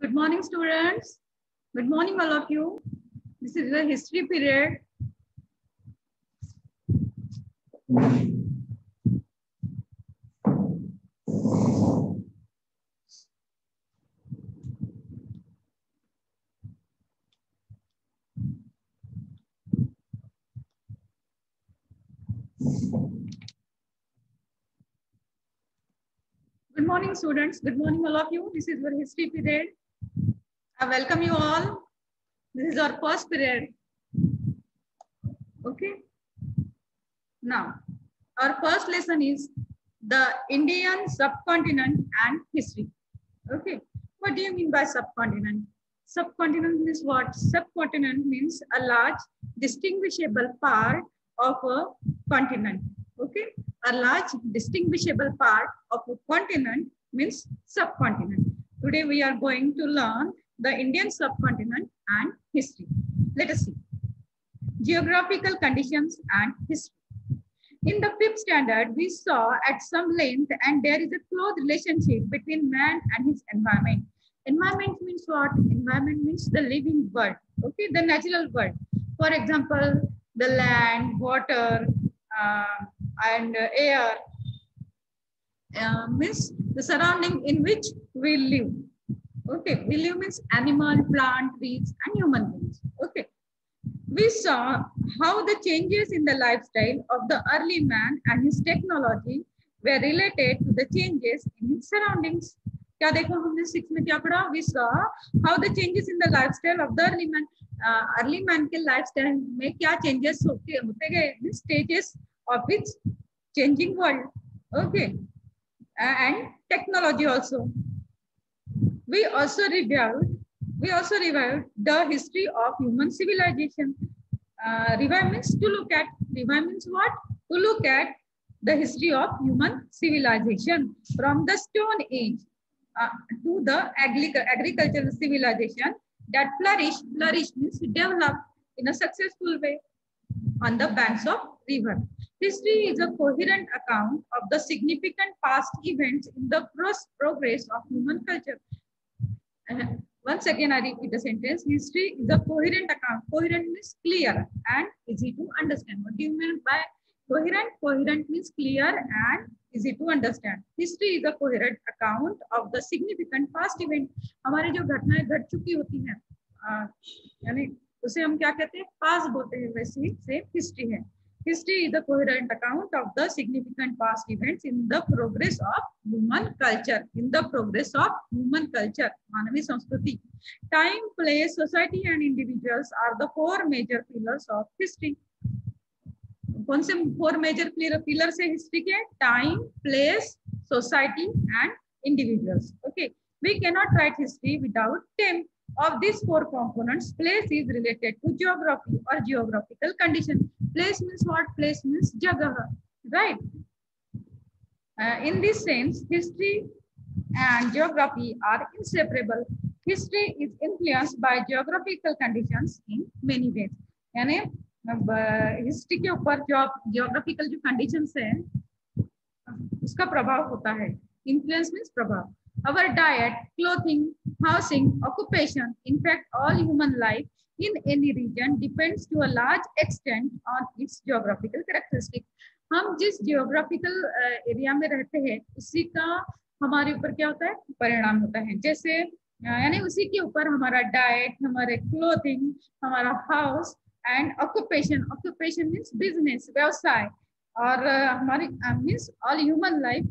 Good morning, students. Good morning, all of you. This is the history period. Good morning, students. Good morning, all of you. This is our history period. I welcome you all. This is our first period. Okay. Now, our first lesson is the Indian subcontinent and history. Okay. What do you mean by subcontinent? Subcontinent means what? Subcontinent means a large distinguishable part of a continent. Okay. A large distinguishable part of a continent means subcontinent. Today we are going to learn the Indian subcontinent and history. Let us see. Geographical conditions and history. In the fifth standard, we saw at some length and there is a close relationship between man and his environment. Environment means what? Environment means the living world, okay, the natural world. For example, the land, water, and air means the surrounding in which we live. Okay, we live means animal, plant, trees, and human beings. Okay. We saw how the changes in the lifestyle of the early man and his technology were related to the changes in his surroundings. क्या देखो हमने 6 में क्या पढ़ा? We saw how the changes in the lifestyle of the early man के lifestyle में क्या changes होते गए, stages of its changing world. Okay, and technology also. We also revived the history of human civilization. Revive means to look at. Revive means what? To look at the history of human civilization from the Stone Age to the agricultural civilization that flourished. Flourish means develop in a successful way on the banks of river. History is a coherent account of the significant past events in the progress of human culture. Once again, I repeat the sentence. History is a coherent account. Coherent means clear and easy to understand. What do you mean by coherent? Coherent means clear and easy to understand. History is a coherent account of the significant past event. हमारी जो घटनाएं घट चुकी होती हैं, यानी उसे हम क्या कहते हैं? Past बोलते हैं. वैसे से history है. History is a coherent account of the significant past events in the progress of human culture. In the progress of human culture, मानवीय संस्कृति. Time, place, society, and individuals are the 4 major pillars of history. कौन से 4 major pillars है history के? Time, place, society, and individuals. Okay, we cannot write history without time. Of these 4 components, place is related to geography or geographical condition. Place means what? Place means jagah, right? In this sense, history and geography are inseparable. History is influenced by geographical conditions in many ways. यानी history के ऊपर जो geographical जो conditions है उसका प्रभाव होता है. Influence means प्रभाव. Our diet, clothing, housing, occupation, in fact, all human life in any region depends to a large extent on its geographical characteristics. हम जिस geographical area में रहते हैं उसी का हमारे ऊपर क्या होता है? परिणाम होता है. जैसे यानी उसी के ऊपर हमारा diet, हमारे clothing, हमारा house and occupation. Occupation means business, व्यवसाय, और हमारी means all human life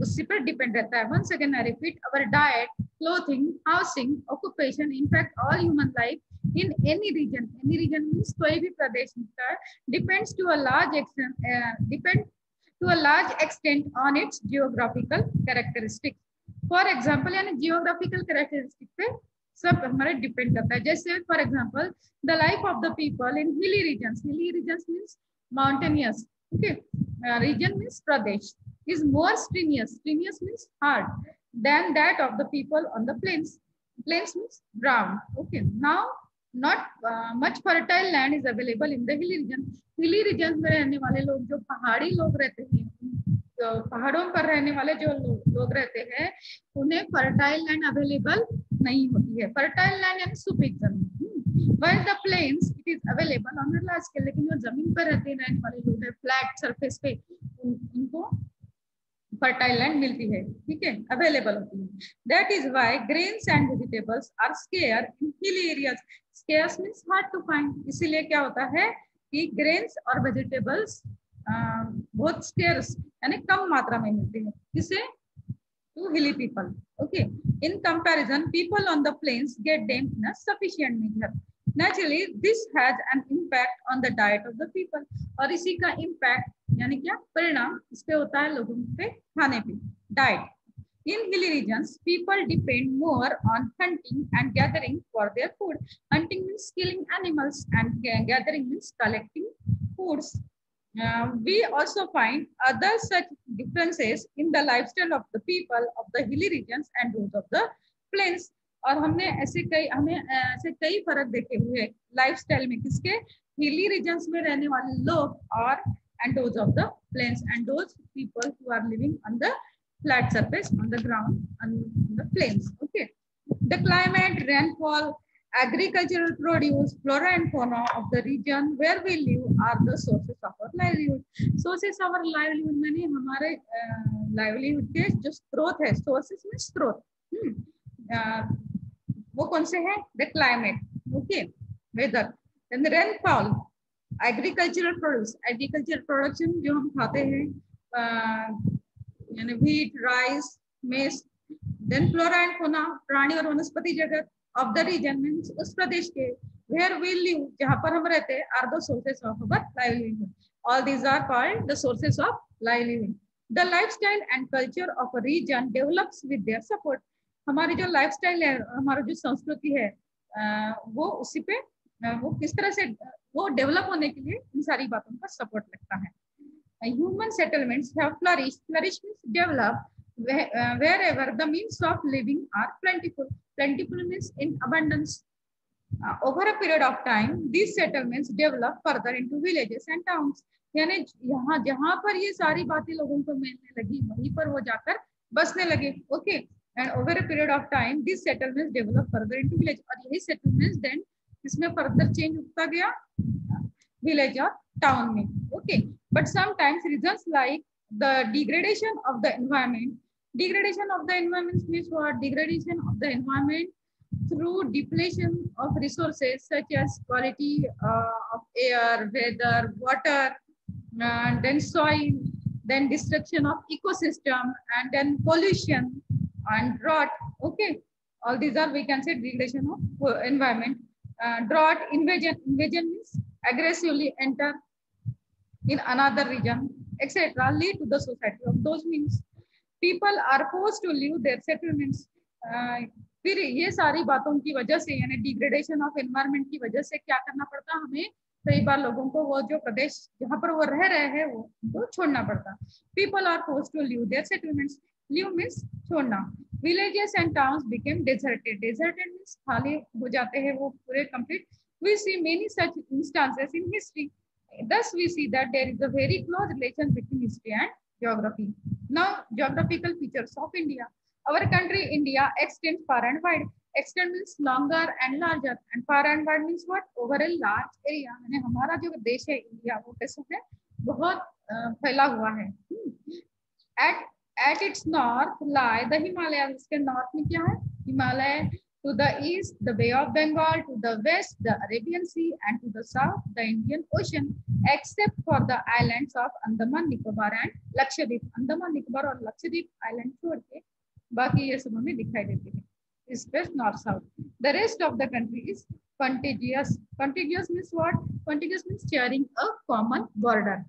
उसी पर डिपेंड रहता है. Once again I repeat, our diet, clothing, housing, occupation, in fact all human life in any region means कोई भी प्रदेश का depends to a large extent on its geographical characteristics. For example, यानी geographical characteristics पे सब हमारे depend करता है. जैसे for example, the life of the people in hilly regions means mountainous, okay, region means pradesh, is more strenuous means hard than that of the people on the plains means brown. Okay, now not much fertile land is available in the hilly regions में रहने वाले लोग, जो पहाड़ी लोग रहते हैं, तो पहाड़ों पर रहने वाले जो लोग रहते हैं उन्हें fertile land available नहीं होती है। फर्टाइल लैंड यानी सुपीक जमीन, when the plains it is available on a large scale, लेकिन जो जमीन पर रहते रहने वाले लोग हैं फ्लैट सरफेस पे, उनको फर्टाइल लैंड मिलती है, ठीक है, अवेलेबल होती है। That is why grains and vegetables are scare in hilly areas. Scares means hard to find, इसीलिए क्या होता है कि ग्रेन्स और वेजिटेबल्स बहुत स्केयर्स यानी कम मात्रा में मिलते हैं, किसे, to hilly people. Okay. In comparison, people on the plains get them in a sufficient measure. Naturally, this has an impact on the diet of the people. और इसी का impact यानी क्या परिणाम इस पे होता है लोगों पे खाने पे, diet. In hilly regions, people depend more on hunting and gathering for their food. Hunting means killing animals and gathering means collecting foods. We also find other such differences in the lifestyle of the people of the hilly regions and those of the plains. और हमें ऐसे कई फर्क देखे हुए lifestyle में, किसके, हिली रीजन्स में रहने वाले लोग और and those of the plains and those people who are living on the flat surface on the ground on the plains. Okay, the climate, rainfall, agricultural produce, flora and fauna of the region where we live are the sources of our livelihood. Sources of our livelihood माने हमारे livelihood के जो स्रोत है, sources में स्रोत, वो कौन से हैं? The climate, okay, weather, then the rainfall, agricultural produce, agricultural production जो हम खाते हैं, यानी wheat, rice, maize, then flora and fauna, प्राणी और वनस्पति जगत of the region means उस प्रदेश के, where we live, जहाँ पर हम रहते हैं, are the sources of our livelihood. All these are called the sources of livelihood. The lifestyle and culture of a region develops with their support. हमारी जो lifestyle है, हमारा जो संस्कृति है, वो उसी पे वो किस तरह से वो डेवलप होने के लिए इन सारी बातों का सपोर्ट लगता है. Human settlements have flourished. Flourish means develop wherever the means of living are plentiful. Plentiful means in abundance. Over a period of time, these settlements develop further into villages and towns. यानी यहाँ जहाँ पर ये सारी बातें लोगों को मिलने लगी, वहीं पर वो जाकर बसने लगे. Okay, and over a period of time, these settlements develop further into village. और यही settlements then इसमें further change होता गया village और town में. Okay, but sometimes reasons like the degradation of the environment. Degradation of the environment means what? Degradation of the environment through depletion of resources such as quality of air, weather, water, then soil, then destruction of ecosystem, and then pollution and drought. Okay, all these are, we can say, degradation of environment. Drought, invasion means aggressively enter in another region, etc., lead to the society of those means. People are forced to leave their settlements. फिर ये सारी बातों की वजह से, यानी degradation of environment की वजह से क्या करना पड़ता हमें, कई बार लोगों को वो जो प्रदेश जहाँ पर वो रह रहे हैं वो छोड़ना पड़ता. People are forced to leave their settlements. Leave means छोड़ना. Villages and towns became deserted. Deserted means खाली हो जाते हैं वो पूरे complete. We see many such instances in history. Thus, we see that there is a very close relation between history and geography. Now, geographical features of India. Our country, India, extends far and wide. Extend means longer and larger, and far and wide means what? Over a large area. यानी हमारा जो देश है India, वो कैसे है? बहुत फैला हुआ है. At its north lie the Himalayas. इसके north में क्या है? Himalaya. To the east, the Bay of Bengal. To the west, the Arabian Sea. And to the south, the Indian Ocean. Except for the islands of Andaman, Nicobar and Lakshadweep. Andaman, Nicobar और Lakshadweep island छोड़ के बाकी ये सब हमें दिखाई देती है. Is west, north, south. The rest of the country is contiguous. Contiguous means what? Contiguous means sharing a common border.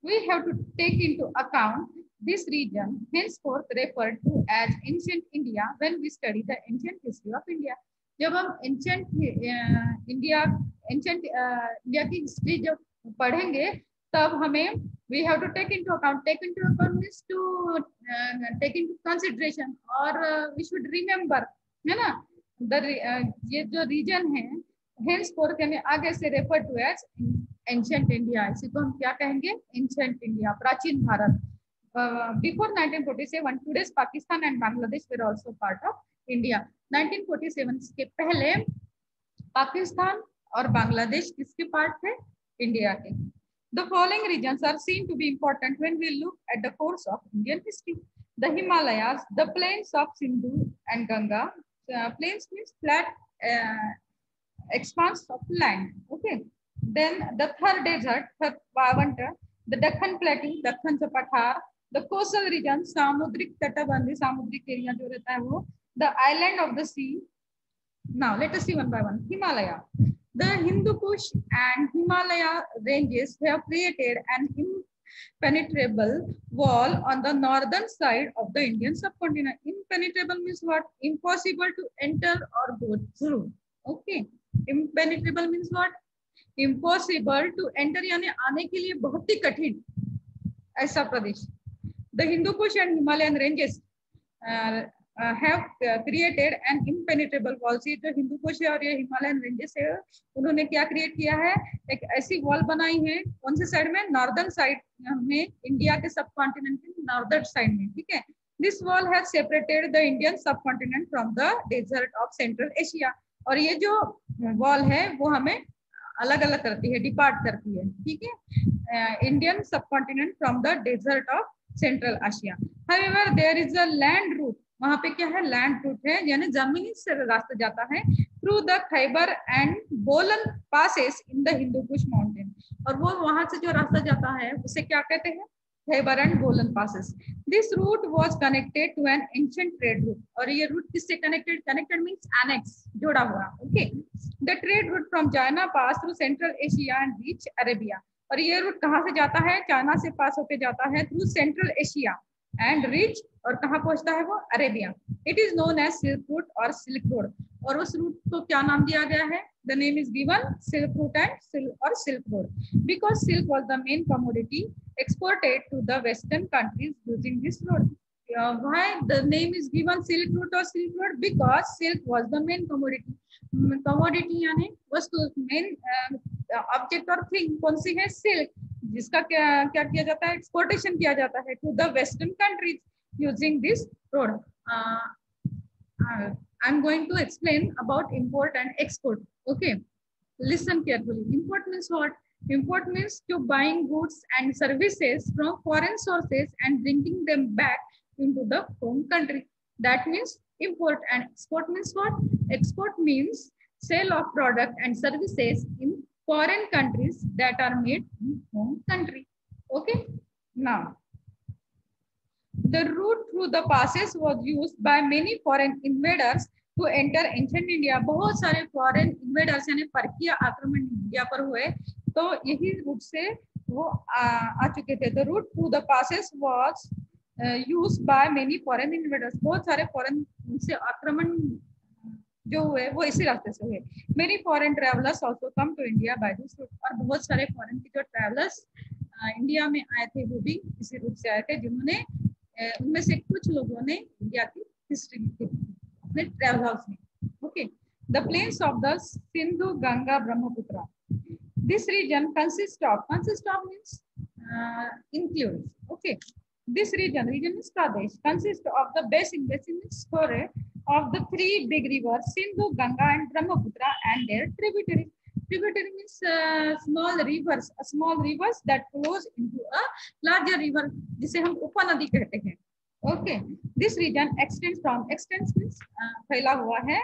We have to take into account this region, henceforth referred to as ancient India when we study the ancient history of India. जब हम ancient India की history जब पढ़ेंगे, तब हमें we have to take into account. Take into account means to take into consideration, और we should remember, है ना? ये जो region है, henceforth यानी आगे से refer to as ancient India. इसी को हम क्या कहेंगे? Ancient India, प्राचीन Bharat. Before 1947, today's Pakistan and Bangladesh were also part of India. 1947 के पहले पाकिस्तान और बांग्लादेश किसके पार्ट थे? इंडिया के। The following regions are seen to be important when we look at the course of Indian history. The Himalayas, the plains of Sindhu and Ganga. Plains means flat expanse of land. Okay. Then the third desert, third winter, the Deccan Plateau, Deccan Pathar, the coastal region, Samudrik Tatabandi, Samudrik area जो रहता है वो, the island of the sea. Now let us see one by one. Himalaya. The Hindu Kush and Himalaya ranges have created an impenetrable wall on the northern side of the Indian subcontinent. Impenetrable means what? Impossible to enter or go through. Okay. Impenetrable means what? Impossible to enter यानी आने के लिए बहुत ही कठिन ऐसा प्रदेश. The Hindu Kush and Himalayan ranges have created an impenetrable wall. See, जो हिंदू कुश है और ये हिमालयन रेंजेस है, उन्होंने क्या क्रिएट किया है? एक ऐसी वॉल बनाई है. कौन से साइड में? नॉर्दर्न साइड में, इंडिया के सब कॉन्टिनेंट के नॉर्दर्न साइड में. ठीक है. This wall has separated the Indian subcontinent from the desert of central Asia. और ये जो वॉल है वो हमें अलग अलग करती है, डिपार्ट करती है. ठीक है. Indian subcontinent from the desert of central Asia. However, there is a land route. वहां पे क्या है? लैंड रूट है, यानी जमीनी से रास्ता जाता है through the Khyber and Bolan passes in the Hindu Kush mountain. और वो वहां से जो रास्ता जाता है उसे क्या कहते हैं? Khyber and Bolan passes. This route was connected to an ancient trade route. और ये रूट किससे कनेक्टेड? कनेक्टेड मींस एनेक्स, जोड़ा हुआ. Okay. The trade route from China pass through central Asia and reach Arabia. और ये रूट कहाँ से जाता है? चाइना से पास होके जाता है through central Asia and reach, और कहाँ पहुंचता है वो? Arabia. It is known as silk route और सिल्क रोड. और उस रूट को क्या नाम दिया गया है? The name is given silk route and और silk road because silk was the main commodity exported to the western countries using this road. Why the name is given silk route or silk road? Because silk was the main commodity. Commodity यानी वस्तु, main object और thing कौन सी है? silk, जिसका क्या किया जाता है? एक्सपोर्टेशन किया जाता है to the western countries using this road. I'm going to explain about import and export. Okay, listen carefully. Import means what? Import means to buying goods and services from foreign sources and bringing them back into the home country. That means import. And export means what? Export means sale of product and services in foreign countries that are made in home country. Okay. Now, the route through the passes was used by many foreign invaders to enter ancient India. बहुत सारे foreign invaders यानी परकीय आक्रमण India पर हुए, तो यही root से वो आ चुके थे. The route through the passes was used by many foreign invaders. बहुत सारे foreign से आक्रमण जो हुए वो इसी रास्ते से हुए. Many foreign travelers also come to India by this route. और बहुत सारे foreign के जो travelers इंडिया में आए थे वो भी इसी रूट से आए थे, जिन्होंने उनमें से कुछ लोगों ने इंडिया की हिस्ट्री लिखी अपने ट्रैवल हाउस में. Okay. The plains of the Sindhu, Ganga, Brahmaputra. This region consists of means includes. Okay. This region is Pradesh, consists of the basin means core of the three big rivers Sindhu, Ganga and Brahmaputra and their tributaries. Tributary means small rivers that flows into a larger river, जिसे हम उपनदी कहते हैं. Okay. This region extends means फैला हुआ है,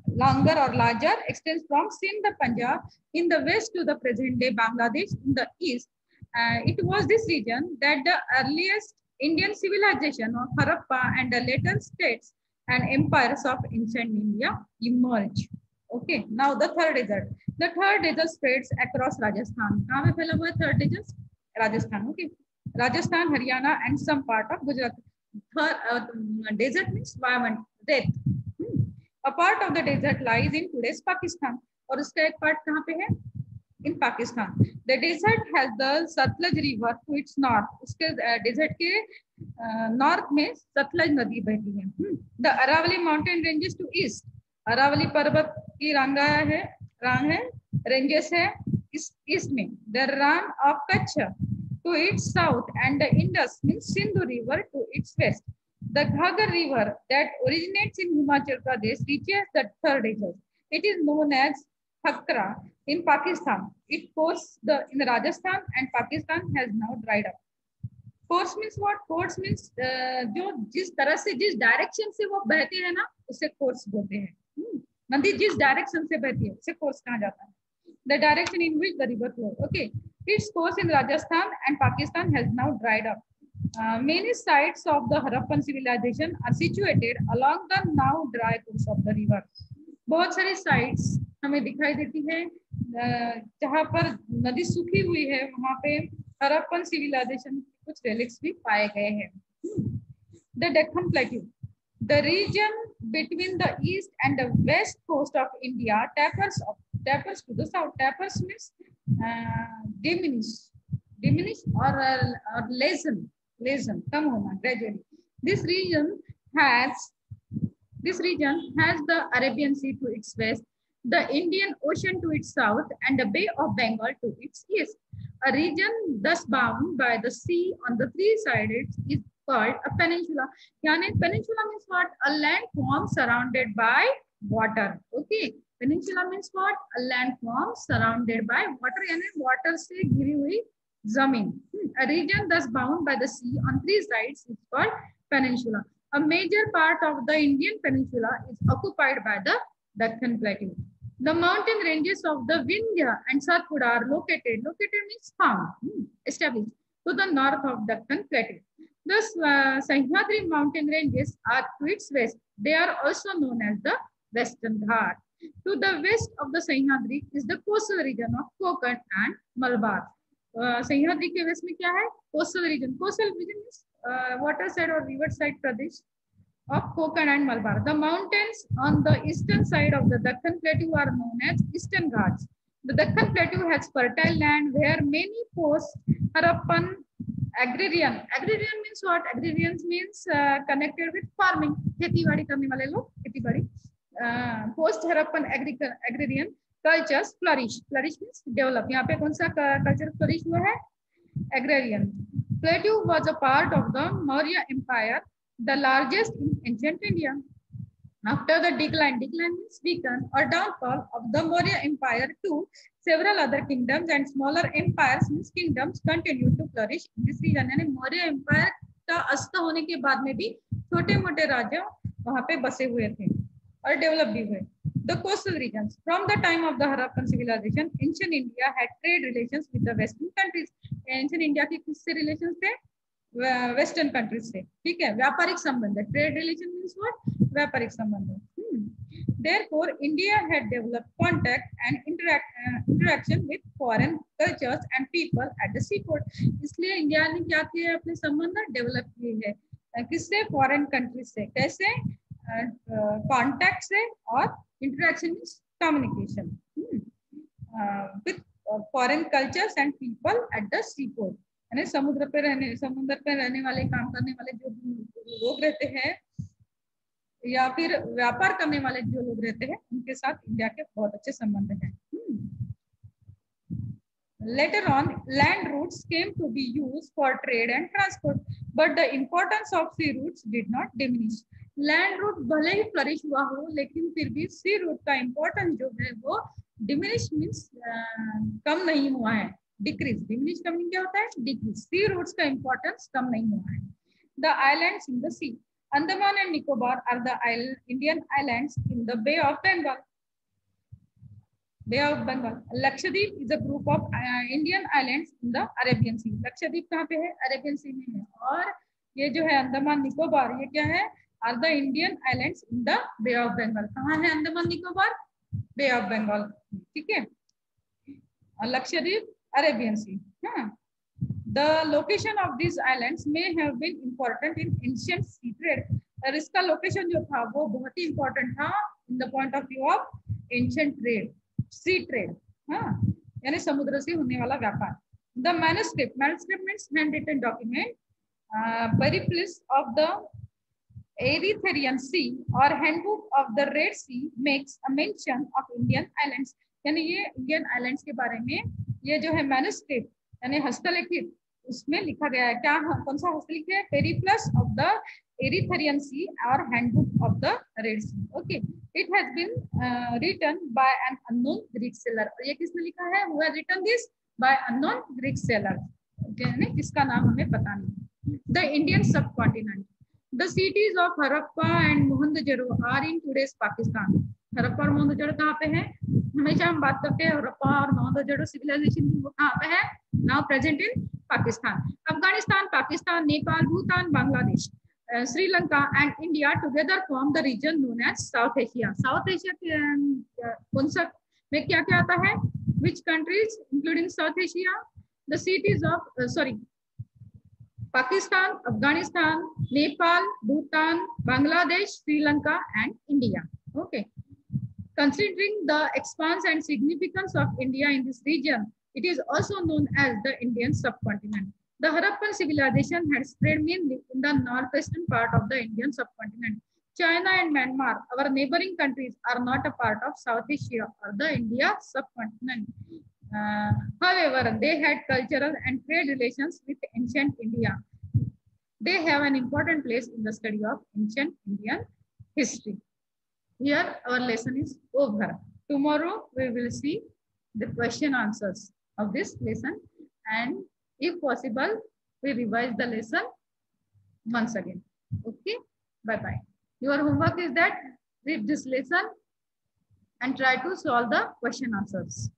longer or larger, extends from Sindh, Punjab in the west to the present day Bangladesh in the east. It was this region that the earliest Indian civilization of Harappa and the later states and empires of ancient India emerged. Okay. Now the third desert. The third desert spreads across Rajasthan. कहाँ पे फैला हुआ है third desert? Rajasthan. Okay. Rajasthan, Haryana and some part of Gujarat. Third desert means environment, death. A part of the desert lies in today's Pakistan. और उसका एक part कहाँ पे है? In Pakistan. The desert has the Satluj River to its north. उसके desert के north में सतलज नदी बहती है. The Aravalli mountain ranges to east. Aravalli पर्वत की रांग है, रेंजेस है ईस्ट में. The Ran of Kutch to its south and the Indus means Sindhu River to its west. The Ghaggar River that originates in Himachal Pradesh reaches the third ages. It is known as Hakra in Pakistan. It courses in Rajasthan and Pakistan has now dried up. Course means what? Course means जो जिस तरह से जिस direction से वो बहती है ना उसे कोर्स बोलते हैं. नदी जिस डायरेक्शन से बहती है उसे कोर्स कहा जाता है. The direction in which the river flows. Okay, its course in Rajasthan and Pakistan has now dried up. Many sites of the Harappan civilization are situated along the now dry course of the river. बहुत सारी sites हमें दिखाई देती है जहाँ पर नदी सूखी हुई है, वहां पे हरप्पन सिविलाइजेशन के कुछ relics भी पाए गए हैं. The Deccan Plateau, the region between the east and the west coast of India, tapers to the south. Tapers means diminish or lessen, come on, gradually. This region has the Arabian Sea to its west, the Indian Ocean to its south, and the Bay of Bengal to its east. A region thus bound by the sea on the three sides is called a peninsula. Yani peninsula means what? A landform surrounded by water. Okay. Peninsula means what? A landform surrounded by water. Yani water se ghiri hui zameen. A region thus bound by the sea on three sides is called peninsula. A major part of the Indian peninsula is occupied by the Deccan Plateau. The mountain ranges of the Vindhya and Satpura are located means found, established to the north of Deccan Plateau. The Sahyadri mountain ranges are to its west. They are also known as the Western Ghat. To the west of the Sahyadri is the coastal region of Konkan and Malabar. Sahyadri के west में क्या है? Coastal region. Coastal region is water side or river side Pradesh of Konkan and Malabar. The mountains on the eastern side of the Deccan Plateau are known as Eastern Ghats. The Deccan Plateau has fertile land where many post-Harappan agrarian means what? Agrarians means connected with farming. खेती बाड़ी करने वाले लोग खेती बाड़ी. Post-Harappan agrarian cultures flourish. Flourish means develop. यहाँ पे कौन सा culture flourish हुआ है? Agrarian. Plateau was a part of the Maurya Empire, the largest in ancient India. After the decline means weaken or downfall of the Maurya Empire too, several other kingdoms and smaller empires means kingdoms continued to flourish in this region. यानी Maurya Empire का अस्त होने के बाद में भी छोटे-मोटे राज्य वहाँ पे बसे हुए थे और डेवलप भी हुए. The coastal regions. From the time of the Harappan civilization, ancient India had trade relations with the Western countries. Ancient India के किससे relations थे? Western countries से. ठीक है, व्यापारिक संबंध. Trade relation means what? व्यापारिक संबंध. Therefore, India had developed contact and interaction with foreign cultures and people at the seaport. इसलिए इंडिया ने क्या किया? अपने संबंध डेवलप किए हैं. किससे? Foreign countries से. कैसे? Contact से और interaction means communication with foreign cultures and people at the seaport. यानी समुद्र पे रहने वाले काम करने वाले जो लोग रहते हैं या फिर व्यापार करने वाले जो लोग रहते हैं उनके साथ इंडिया के बहुत अच्छे संबंध हैं. Later on, land routes came to be used for trade and transport, but the importance of sea routes did not diminish. Land route भले ही फ्लरिश हुआ हो लेकिन फिर भी सी रूट का इम्पोर्टेंस जो है वो डिमिनिश मीन्स कम नहीं हुआ है. डिक्रीज. डिमिनिश का मीनिंग क्या होता है? डिक्रीज. सी रूट्स का इम्पोर्टेंस कम नहीं हुआ है. The islands in the sea. Andaman and Nicobar are the Indian islands in the Bay of Bengal. Bay of Bengal. Lakshadweep is a group of Indian islands in the Arabian Sea. Lakshadweep कहाँ पे है? अरेबियन सी में है. और ये जो है अंडमान निकोबार ये क्या है? Are the Indian islands in the Bay of Bengal. कहाँ है Andaman Nicobar? Bay of Bengal. ठीक है. Lakshadweep Arabian Sea. The location of these islands may have been important in ancient sea trade. और इसका लोकेशन जो था वो बहुत ही important था in the point of view of ancient trade, sea trade. यानी समुद्र से होने वाला व्यापार. The manuscript means handwritten document. Periplus of the Erythraean Sea or Handbook of the Red Sea makes a mention of Indian islands. यानी ये Indian islands के बारे में ये जो है मैन्युस्क्रिप्ट यानी हस्तलिखित उसमें लिखा गया है. क्या कौन सा हस्तलिखित है? Periplus of the Erythraean Sea or Handbook of the Red Sea. Okay, it has been written by an unknown Greek sailor. और ये किसने लिखा है? Who has written this? By unknown Greek sailor. जिसका नाम हमें पता नहीं. The Indian subcontinent. The cities of Harappa and Mohenjo-daro are in today's Pakistan. Harappa और मोहनजोदड़ो कहाँ पे है? हमेशा हम बात करते हैं हरप्पा और मोहनजोदड़ो सिविलाइजेशन की, वो कहाँ पे है? Now present in Pakistan. Afghanistan, Pakistan, Nepal, Bhutan, Bangladesh, Sri Lanka and India together form the region known as South Asia. South Asia कौन सा में क्या क्या आता है? Which countries including South Asia? The cities of Pakistan, Afghanistan, Nepal, Bhutan, Bangladesh, Sri Lanka, and India. Okay. Considering the expanse and significance of India in this region, it is also known as the Indian subcontinent. The Harappan civilization had spread mainly in the northwestern part of the Indian subcontinent. China and Myanmar, our neighboring countries, are not a part of South Asia or the India subcontinent. However, they had cultural and trade relations with ancient India. They have an important place in the study of ancient Indian history. Here our lesson is over. Tomorrow we will see the question answers of this lesson, and if possible we revise the lesson once again. Okay, bye bye. Your homework is that read this lesson and try to solve the question answers.